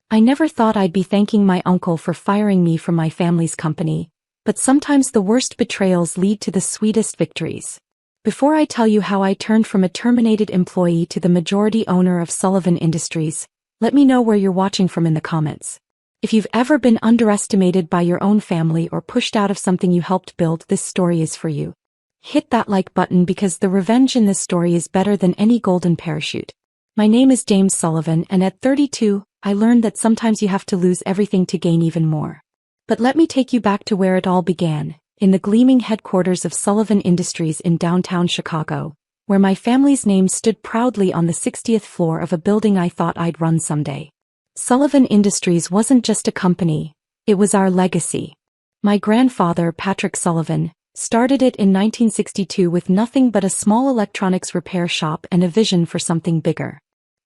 I never thought I'd be thanking my uncle for firing me from my family's company, but sometimes the worst betrayals lead to the sweetest victories. Before I tell you how I turned from a terminated employee to the majority owner of Sullivan Industries, let me know where you're watching from in the comments. If you've ever been underestimated by your own family or pushed out of something you helped build, this story is for you. Hit that like button because the revenge in this story is better than any golden parachute. My name is James Sullivan, and at 32, I learned that sometimes you have to lose everything to gain even more. But let me take you back to where it all began, in the gleaming headquarters of Sullivan Industries in downtown Chicago, where my family's name stood proudly on the 60th floor of a building I thought I'd run someday. Sullivan Industries wasn't just a company, it was our legacy. My grandfather, Patrick Sullivan, started it in 1962 with nothing but a small electronics repair shop and a vision for something bigger.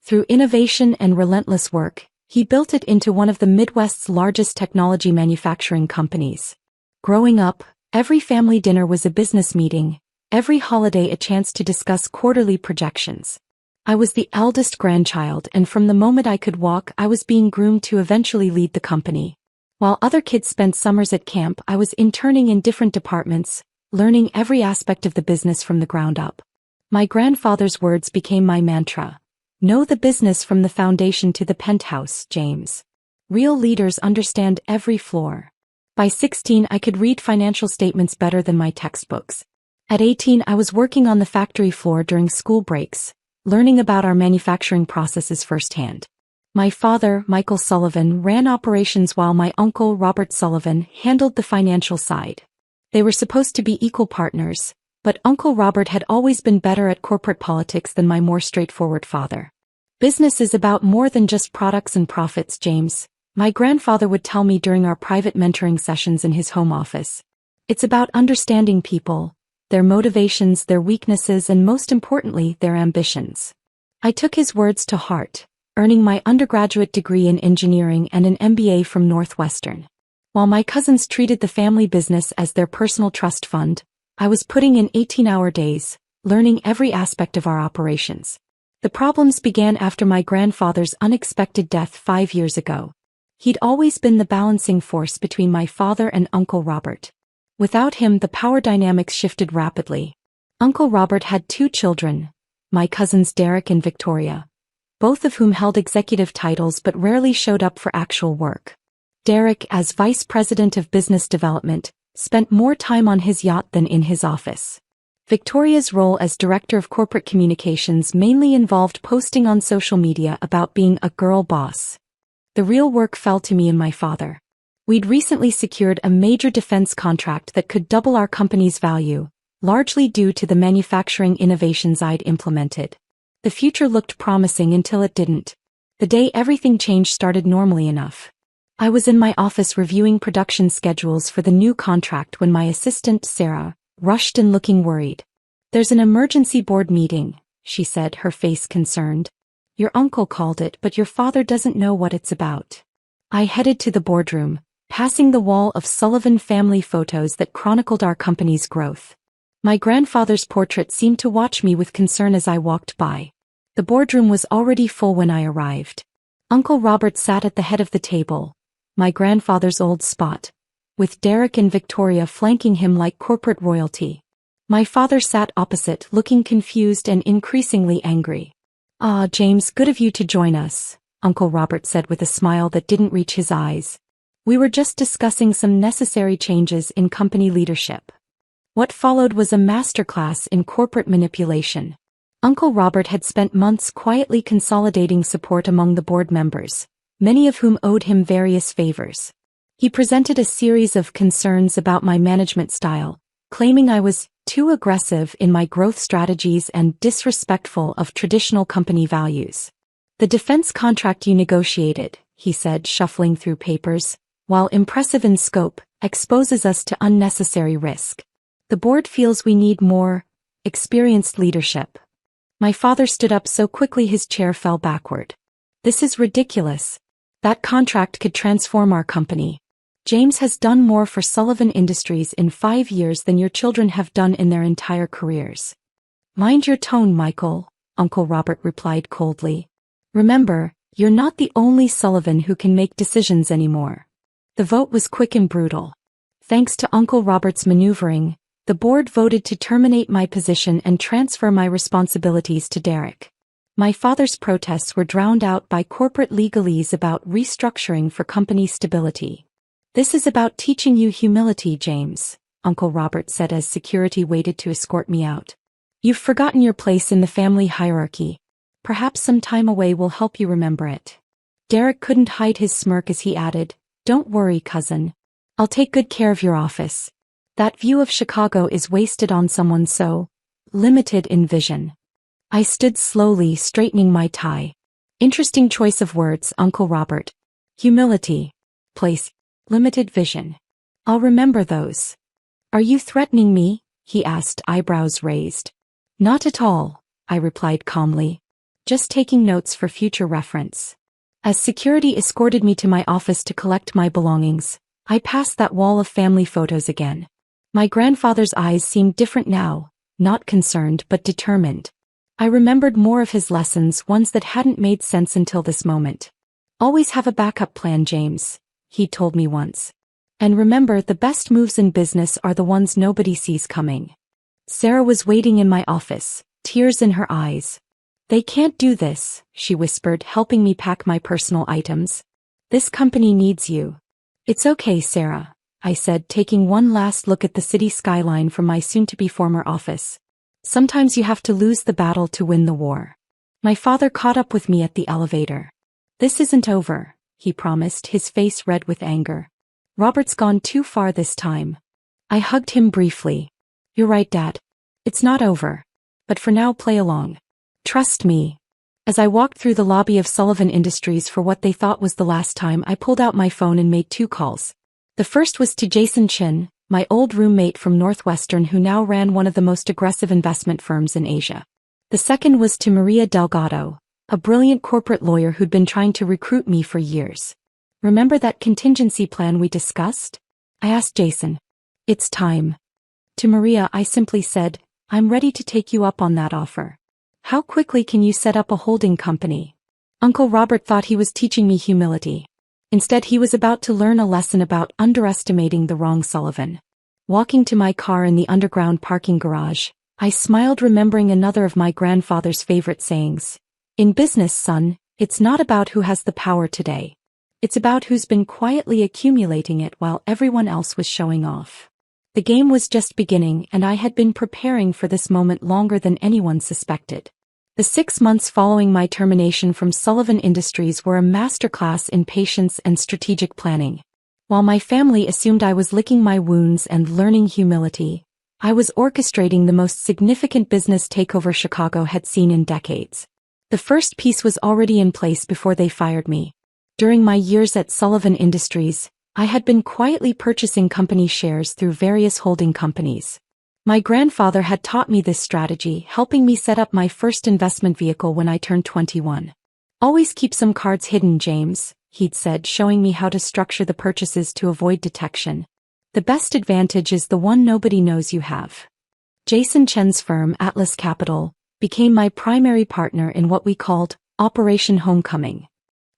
Through innovation and relentless work, he built it into one of the Midwest's largest technology manufacturing companies. Growing up, every family dinner was a business meeting, every holiday a chance to discuss quarterly projections. I was the eldest grandchild, and from the moment I could walk, I was being groomed to eventually lead the company. While other kids spent summers at camp, I was interning in different departments, learning every aspect of the business from the ground up. My grandfather's words became my mantra. Know the business from the foundation to the penthouse, James. Real leaders understand every floor. By 16, I could read financial statements better than my textbooks. At 18, I was working on the factory floor during school breaks, learning about our manufacturing processes firsthand. My father, Michael Sullivan, ran operations while my uncle, Robert Sullivan, handled the financial side. They were supposed to be equal partners, but Uncle Robert had always been better at corporate politics than my more straightforward father. Business is about more than just products and profits, James, my grandfather would tell me during our private mentoring sessions in his home office. It's about understanding people, their motivations, their weaknesses, and most importantly, their ambitions. I took his words to heart, earning my undergraduate degree in engineering and an MBA from Northwestern. While my cousins treated the family business as their personal trust fund, I was putting in 18-hour days, learning every aspect of our operations. The problems began after my grandfather's unexpected death 5 years ago. He'd always been the balancing force between my father and Uncle Robert. Without him, the power dynamics shifted rapidly. Uncle Robert had 2 children, my cousins Derek and Victoria, both of whom held executive titles but rarely showed up for actual work. Derek, as vice president of business development, spent more time on his yacht than in his office. Victoria's role as director of corporate communications mainly involved posting on social media about being a girl boss. The real work fell to me and my father. We'd recently secured a major defense contract that could double our company's value, largely due to the manufacturing innovations I'd implemented. The future looked promising until it didn't. The day everything changed started normally enough. I was in my office reviewing production schedules for the new contract when my assistant, Sarah, rushed in looking worried. "There's an emergency board meeting," she said, her face concerned. "Your uncle called it, but your father doesn't know what it's about." I headed to the boardroom, passing the wall of Sullivan family photos that chronicled our company's growth. My grandfather's portrait seemed to watch me with concern as I walked by. The boardroom was already full when I arrived. Uncle Robert sat at the head of the table, my grandfather's old spot, with Derek and Victoria flanking him like corporate royalty. My father sat opposite, looking confused and increasingly angry. "Ah, James, good of you to join us," Uncle Robert said with a smile that didn't reach his eyes. "We were just discussing some necessary changes in company leadership." What followed was a masterclass in corporate manipulation. Uncle Robert had spent months quietly consolidating support among the board members, many of whom owed him various favors. He presented a series of concerns about my management style, claiming I was too aggressive in my growth strategies and disrespectful of traditional company values. "The defense contract you negotiated," he said, shuffling through papers, "while impressive in scope, exposes us to unnecessary risk. The board feels we need more experienced leadership." My father stood up so quickly his chair fell backward. "This is ridiculous. That contract could transform our company. James has done more for Sullivan Industries in 5 years than your children have done in their entire careers." "Mind your tone, Michael," Uncle Robert replied coldly. "Remember, You're not the only Sullivan who can make decisions anymore. The vote was quick and brutal. Thanks to Uncle Robert's maneuvering, the board voted to terminate my position and transfer my responsibilities to Derek. My father's protests were drowned out by corporate legalese about restructuring for company stability. This is about teaching you humility, James, Uncle Robert said as security waited to escort me out. You've forgotten your place in the family hierarchy. Perhaps some time away will help you remember it. Derek couldn't hide his smirk as he added, Don't worry, cousin. I'll take good care of your office. That view of Chicago is wasted on someone so limited in vision. I stood slowly, straightening my tie. Interesting choice of words, Uncle Robert. Humility. Place. Limited vision. I'll remember those. Are you threatening me? He asked, eyebrows raised. Not at all, I replied calmly. Just taking notes for future reference. As security escorted me to my office to collect my belongings, I passed that wall of family photos again. My grandfather's eyes seemed different now, not concerned but determined. I remembered more of his lessons, ones that hadn't made sense until this moment. Always have a backup plan, James, he told me once. And remember, the best moves in business are the ones nobody sees coming. Sarah was waiting in my office, tears in her eyes. They can't do this, she whispered, helping me pack my personal items. This company needs you. It's okay, Sarah, I said, taking one last look at the city skyline from my soon-to-be former office. Sometimes you have to lose the battle to win the war. My father caught up with me at the elevator. This isn't over, he promised, his face red with anger. Robert's gone too far this time. I hugged him briefly. You're right, Dad. It's not over. But for now, play along. Trust me. As I walked through the lobby of Sullivan Industries for what they thought was the last time, I pulled out my phone and made 2 calls. The first was to Jason Chin, my old roommate from Northwestern who now ran one of the most aggressive investment firms in Asia. The second was to Maria Delgado, a brilliant corporate lawyer who'd been trying to recruit me for years. Remember that contingency plan we discussed? I asked Jason. It's time. To Maria, I simply said, I'm ready to take you up on that offer. How quickly can you set up a holding company? Uncle Robert thought he was teaching me humility. Instead, he was about to learn a lesson about underestimating the wrong Sullivan. Walking to my car in the underground parking garage, I smiled, remembering another of my grandfather's favorite sayings. In business, son, it's not about who has the power today. It's about who's been quietly accumulating it while everyone else was showing off. The game was just beginning, and I had been preparing for this moment longer than anyone suspected. The 6 months following my termination from Sullivan Industries were a masterclass in patience and strategic planning. While my family assumed I was licking my wounds and learning humility, I was orchestrating the most significant business takeover Chicago had seen in decades. The first piece was already in place before they fired me. During my years at Sullivan Industries, I had been quietly purchasing company shares through various holding companies. My grandfather had taught me this strategy, helping me set up my first investment vehicle when I turned 21. Always keep some cards hidden, James, he'd said, showing me how to structure the purchases to avoid detection. The best advantage is the one nobody knows you have. Jason Chen's firm, Atlas Capital, became my primary partner in what we called Operation Homecoming.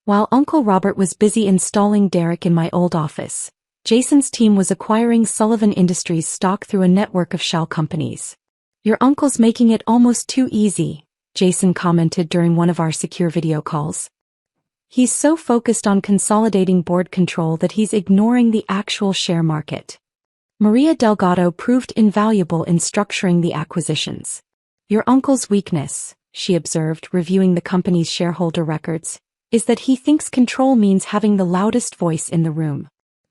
While Uncle Robert was busy installing Derek in my old office, Jason's team was acquiring Sullivan Industries stock through a network of shell companies. Your uncle's making it almost too easy, Jason commented during one of our secure video calls. He's so focused on consolidating board control that he's ignoring the actual share market. Maria Delgado proved invaluable in structuring the acquisitions. Your uncle's weakness, she observed, reviewing the company's shareholder records, is that he thinks control means having the loudest voice in the room.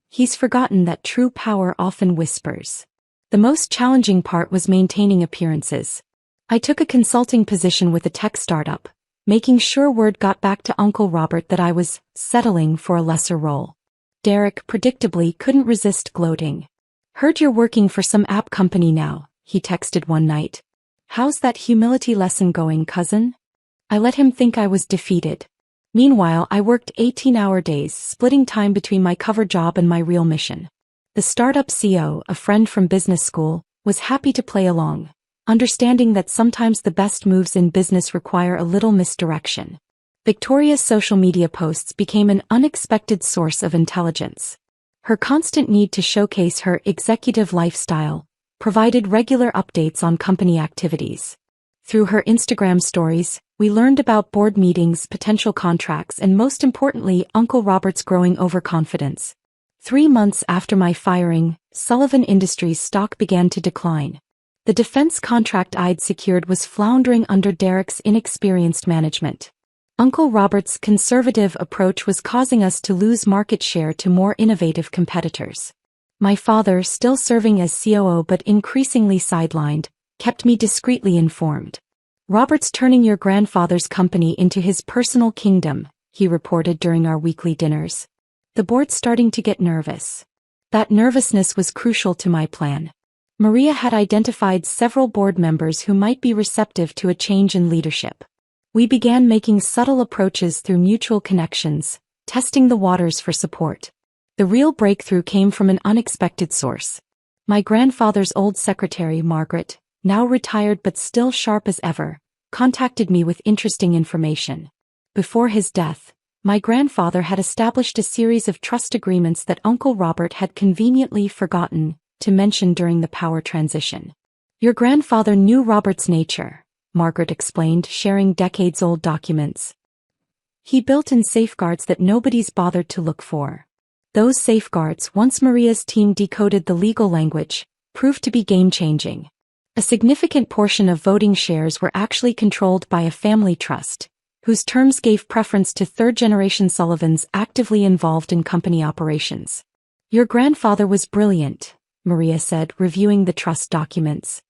He's forgotten that true power often whispers. The most challenging part was maintaining appearances. I took a consulting position with a tech startup, making sure word got back to Uncle Robert that I was settling for a lesser role. Derek, predictably, couldn't resist gloating. Heard you're working for some app company now, he texted one night. How's that humility lesson going, cousin? I let him think I was defeated. Meanwhile, I worked 18-hour days, splitting time between my cover job and my real mission. The startup CEO, a friend from business school, was happy to play along, understanding that sometimes the best moves in business require a little misdirection. Victoria's social media posts became an unexpected source of intelligence. Her constant need to showcase her executive lifestyle provided regular updates on company activities. Through her Instagram stories, we learned about board meetings, potential contracts, and most importantly, Uncle Robert's growing overconfidence. 3 months after my firing, Sullivan Industries' stock began to decline. The defense contract I'd secured was floundering under Derek's inexperienced management. Uncle Robert's conservative approach was causing us to lose market share to more innovative competitors. My father, still serving as COO but increasingly sidelined, kept me discreetly informed. "Robert's turning your grandfather's company into his personal kingdom," he reported during our weekly dinners. The board's starting to get nervous. That nervousness was crucial to my plan. Maria had identified several board members who might be receptive to a change in leadership. We began making subtle approaches through mutual connections, testing the waters for support. The real breakthrough came from an unexpected source. My grandfather's old secretary, Margaret, now retired but still sharp as ever, contacted me with interesting information. Before his death, my grandfather had established a series of trust agreements that Uncle Robert had conveniently forgotten to mention during the power transition. "Your grandfather knew Robert's nature," Margaret explained, sharing decades-old documents. "He built in safeguards that nobody's bothered to look for." Those safeguards, once Maria's team decoded the legal language, proved to be game-changing. A significant portion of voting shares were actually controlled by a family trust, whose terms gave preference to third-generation Sullivans actively involved in company operations. "Your grandfather was brilliant," Maria said, reviewing the trust documents.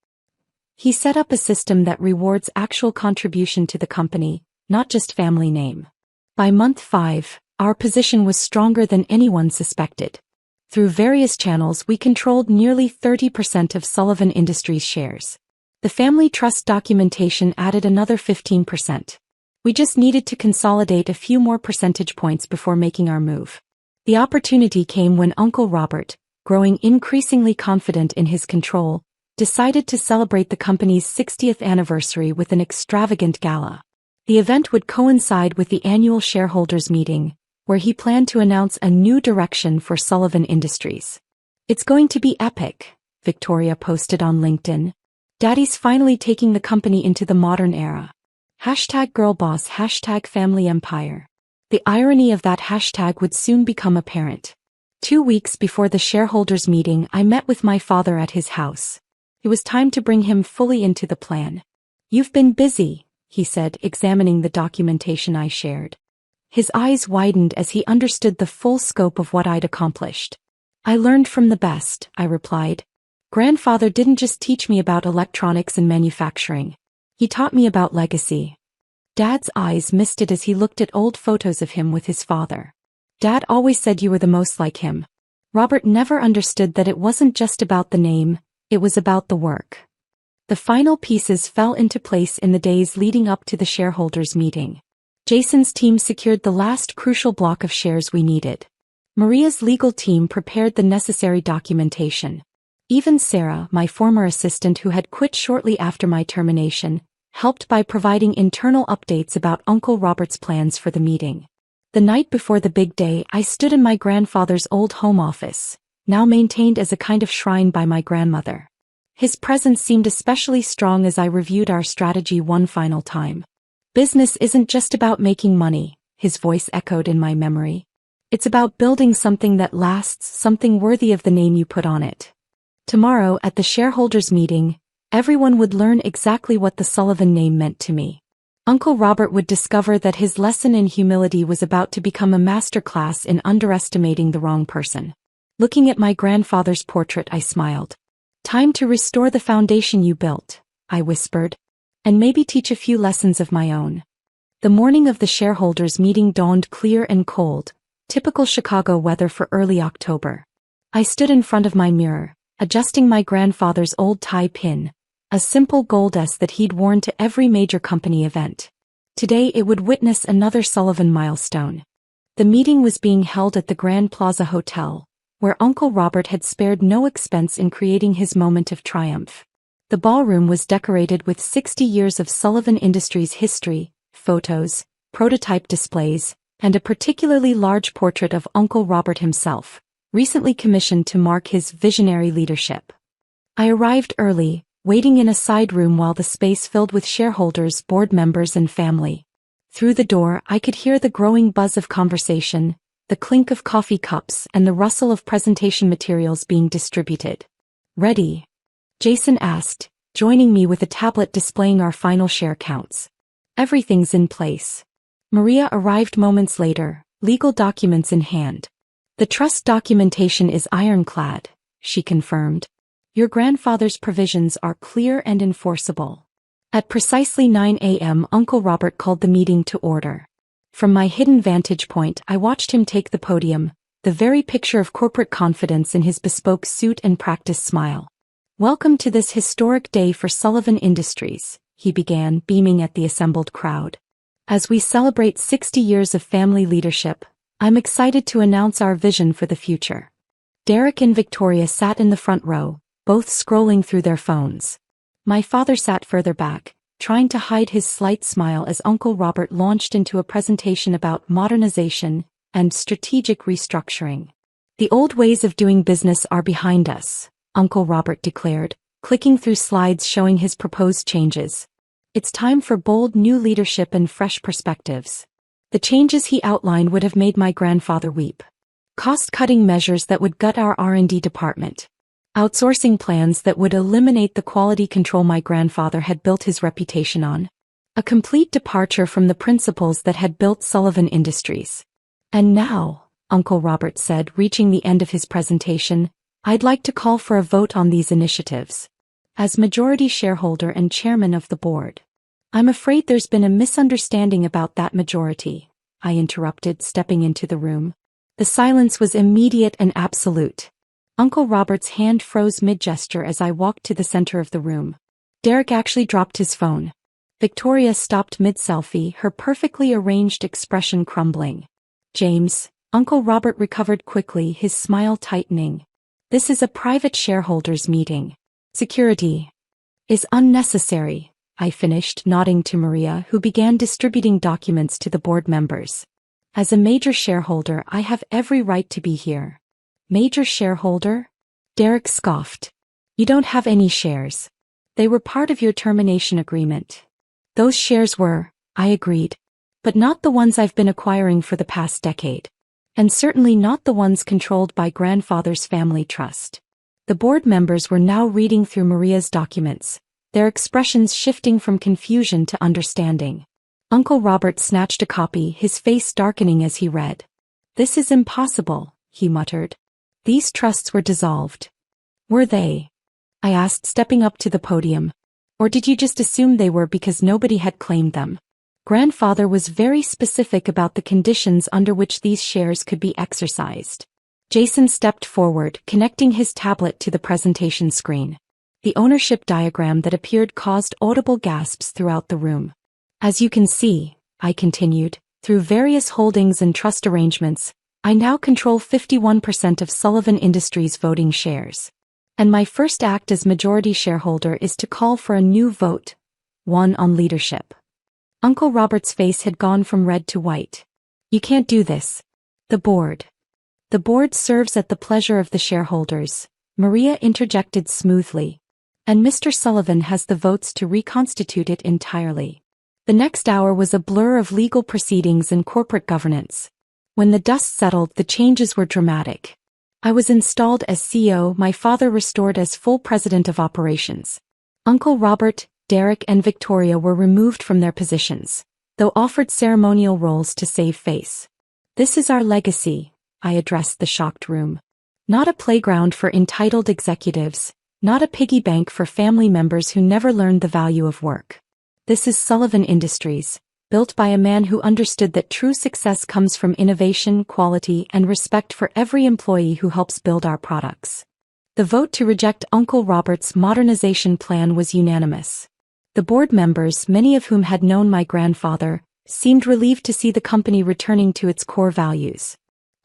"He set up a system that rewards actual contribution to the company, not just family name." By month 5, our position was stronger than anyone suspected. Through various channels, we controlled nearly 30% of Sullivan Industries shares. The family trust documentation added another 15%. We just needed to consolidate a few more percentage points before making our move. The opportunity came when Uncle Robert, growing increasingly confident in his control, decided to celebrate the company's 60th anniversary with an extravagant gala. The event would coincide with the annual shareholders meeting, where he planned to announce a new direction for Sullivan Industries. "It's going to be epic," Victoria posted on LinkedIn. "Daddy's finally taking the company into the modern era. #girlboss, #familyempire. The irony of that hashtag would soon become apparent. 2 weeks before the shareholders meeting, I met with my father at his house. It was time to bring him fully into the plan. "You've been busy," he said, examining the documentation I shared. His eyes widened as he understood the full scope of what I'd accomplished. "I learned from the best," I replied. "Grandfather didn't just teach me about electronics and manufacturing. He taught me about legacy." Dad's eyes misted as he looked at old photos of him with his father. "Dad always said you were the most like him." Robert never understood that it wasn't just about the name, it was about the work. The final pieces fell into place in the days leading up to the shareholders meeting. Jason's team secured the last crucial block of shares we needed. Maria's legal team prepared the necessary documentation. Even Sarah, my former assistant who had quit shortly after my termination, helped by providing internal updates about Uncle Robert's plans for the meeting. The night before the big day, I stood in my grandfather's old home office, now maintained as a kind of shrine by my grandmother. His presence seemed especially strong as I reviewed our strategy one final time. "Business isn't just about making money," his voice echoed in my memory. "It's about building something that lasts, something worthy of the name you put on it." Tomorrow, at the shareholders meeting, everyone would learn exactly what the Sullivan name meant to me. Uncle Robert would discover that his lesson in humility was about to become a masterclass in underestimating the wrong person. Looking at my grandfather's portrait, I smiled. "Time to restore the foundation you built," I whispered. "And maybe teach a few lessons of my own." The morning of the shareholders meeting dawned clear and cold, typical Chicago weather for early October. I stood in front of my mirror, adjusting my grandfather's old tie pin, a simple gold S that he'd worn to every major company event. Today it would witness another Sullivan milestone. The meeting was being held at the Grand Plaza Hotel, where Uncle Robert had spared no expense in creating his moment of triumph. The ballroom was decorated with 60 years of Sullivan Industries history, photos, prototype displays, and a particularly large portrait of Uncle Robert himself, recently commissioned to mark his visionary leadership. I arrived early, waiting in a side room while the space filled with shareholders, board members and family. Through the door I could hear the growing buzz of conversation, the clink of coffee cups and the rustle of presentation materials being distributed. "Ready?" Jason asked, joining me with a tablet displaying our final share counts. "Everything's in place." Maria arrived moments later, legal documents in hand. "The trust documentation is ironclad," she confirmed. "Your grandfather's provisions are clear and enforceable." At precisely 9 a.m. Uncle Robert called the meeting to order. From my hidden vantage point I watched him take the podium, the very picture of corporate confidence in his bespoke suit and practiced smile. "Welcome to this historic day for Sullivan Industries," he began, beaming at the assembled crowd. "As we celebrate 60 years of family leadership, I'm excited to announce our vision for the future." Derek and Victoria sat in the front row, both scrolling through their phones. My father sat further back, trying to hide his slight smile as Uncle Robert launched into a presentation about modernization and strategic restructuring. "The old ways of doing business are behind us," Uncle Robert declared, clicking through slides showing his proposed changes. "It's time for bold new leadership and fresh perspectives." The changes he outlined would have made my grandfather weep. Cost-cutting measures that would gut our R&D department. Outsourcing plans that would eliminate the quality control my grandfather had built his reputation on. A complete departure from the principles that had built Sullivan Industries. "And now," Uncle Robert said, reaching the end of his presentation, "I'd like to call for a vote on these initiatives. As majority shareholder and chairman of the board." "I'm afraid there's been a misunderstanding about that majority," I interrupted, stepping into the room. The silence was immediate and absolute. Uncle Robert's hand froze mid-gesture as I walked to the center of the room. Derek actually dropped his phone. Victoria stopped mid-selfie, her perfectly arranged expression crumbling. "James," Uncle Robert recovered quickly, his smile tightening. "This is a private shareholders meeting. Security is unnecessary," I finished, nodding to Maria, who began distributing documents to the board members. "As a major shareholder, I have every right to be here." "Major shareholder?" Derek scoffed. "You don't have any shares. They were part of your termination agreement." "Those shares were," I agreed. "But not the ones I've been acquiring for the past decade. And certainly not the ones controlled by grandfather's family trust." The board members were now reading through Maria's documents, their expressions shifting from confusion to understanding. Uncle Robert snatched a copy, his face darkening as he read. "This is impossible," he muttered. "These trusts were dissolved." "Were they?" I asked, stepping up to the podium. "Or did you just assume they were because nobody had claimed them?" Grandfather was very specific about the conditions under which these shares could be exercised. Jason stepped forward, connecting his tablet to the presentation screen. The ownership diagram that appeared caused audible gasps throughout the room. "As you can see," I continued, "through various holdings and trust arrangements, I now control 51% of Sullivan Industries' voting shares. And my first act as majority shareholder is to call for a new vote, one on leadership." Uncle Robert's face had gone from red to white. "You can't do this. The board serves at the pleasure of the shareholders," Maria interjected smoothly. "And Mr. Sullivan has the votes to reconstitute it entirely." The next hour was a blur of legal proceedings and corporate governance. When the dust settled, the changes were dramatic. I was installed as CEO, my father restored as full president of operations. Uncle Robert, Derek and Victoria were removed from their positions, though offered ceremonial roles to save face. "This is our legacy," I addressed the shocked room. "Not a playground for entitled executives, not a piggy bank for family members who never learned the value of work. This is Sullivan Industries, built by a man who understood that true success comes from innovation, quality, and respect for every employee who helps build our products." The vote to reject Uncle Robert's modernization plan was unanimous. The board members, many of whom had known my grandfather, seemed relieved to see the company returning to its core values.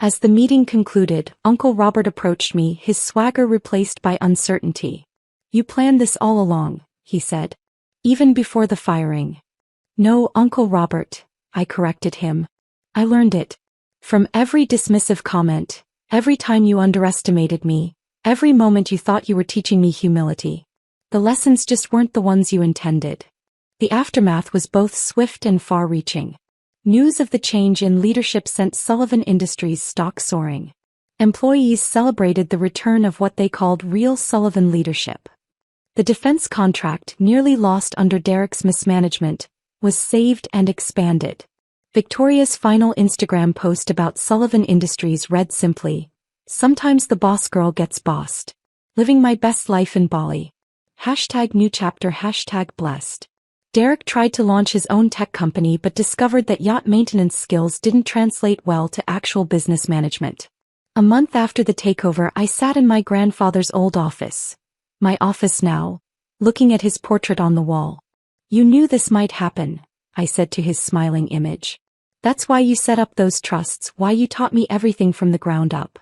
As the meeting concluded, Uncle Robert approached me, his swagger replaced by uncertainty. "You planned this all along," he said. "Even before the firing." "No, Uncle Robert," I corrected him. I learned it. From every dismissive comment, every time you underestimated me, every moment you thought you were teaching me humility. The lessons just weren't the ones you intended. The aftermath was both swift and far-reaching. News of the change in leadership sent Sullivan Industries stock soaring. Employees celebrated the return of what they called real Sullivan leadership. The defense contract, nearly lost under Derek's mismanagement, was saved and expanded. Victoria's final Instagram post about Sullivan Industries read simply, "Sometimes the boss girl gets bossed. Living my best life in Bali. #new chapter #blessed." Derek tried to launch his own tech company but discovered that yacht maintenance skills didn't translate well to actual business management. A month after the takeover, I sat in my grandfather's old office. My office now, looking at his portrait on the wall. "You knew this might happen," I said to his smiling image. "That's why you set up those trusts, why you taught me everything from the ground up."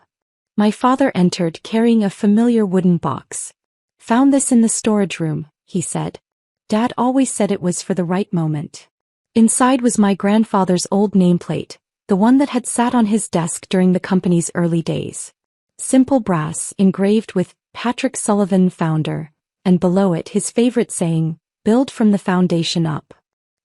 My father entered carrying a familiar wooden box. "Found this in the storage room," he said. "Dad always said it was for the right moment." Inside was my grandfather's old nameplate, the one that had sat on his desk during the company's early days. Simple brass engraved with Patrick Sullivan, founder, and below it his favorite saying, "Build from the foundation up."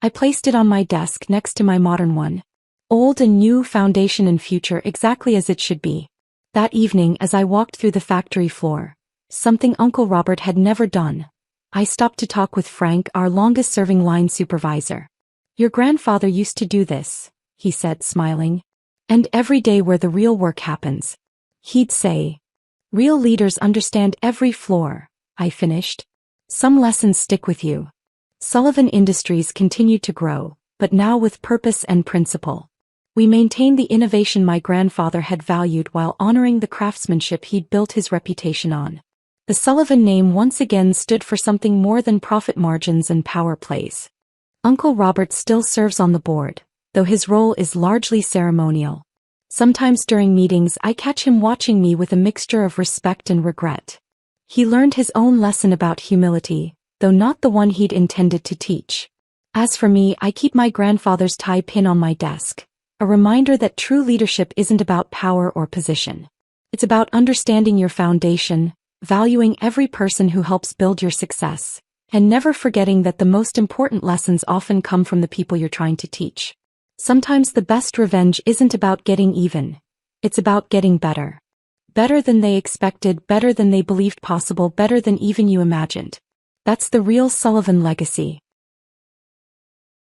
I placed it on my desk next to my modern one. Old and new, foundation and future, exactly as it should be. That evening, as I walked through the factory floor, something Uncle Robert had never done. I stopped to talk with Frank, our longest-serving line supervisor. "Your grandfather used to do this," he said, smiling. "And every day where the real work happens." He'd say, "Real leaders understand every floor," I finished. "Some lessons stick with you." Sullivan Industries continued to grow, but now with purpose and principle. We maintained the innovation my grandfather had valued while honoring the craftsmanship he'd built his reputation on. The Sullivan name once again stood for something more than profit margins and power plays. Uncle Robert still serves on the board, though his role is largely ceremonial. Sometimes during meetings I catch him watching me with a mixture of respect and regret. He learned his own lesson about humility, though not the one he'd intended to teach. As for me, I keep my grandfather's tie pin on my desk, a reminder that true leadership isn't about power or position. It's about understanding your foundation, valuing every person who helps build your success, and never forgetting that the most important lessons often come from the people you're trying to teach. Sometimes the best revenge isn't about getting even. It's about getting better. Better than they expected, better than they believed possible, better than even you imagined. That's the real Sullivan legacy.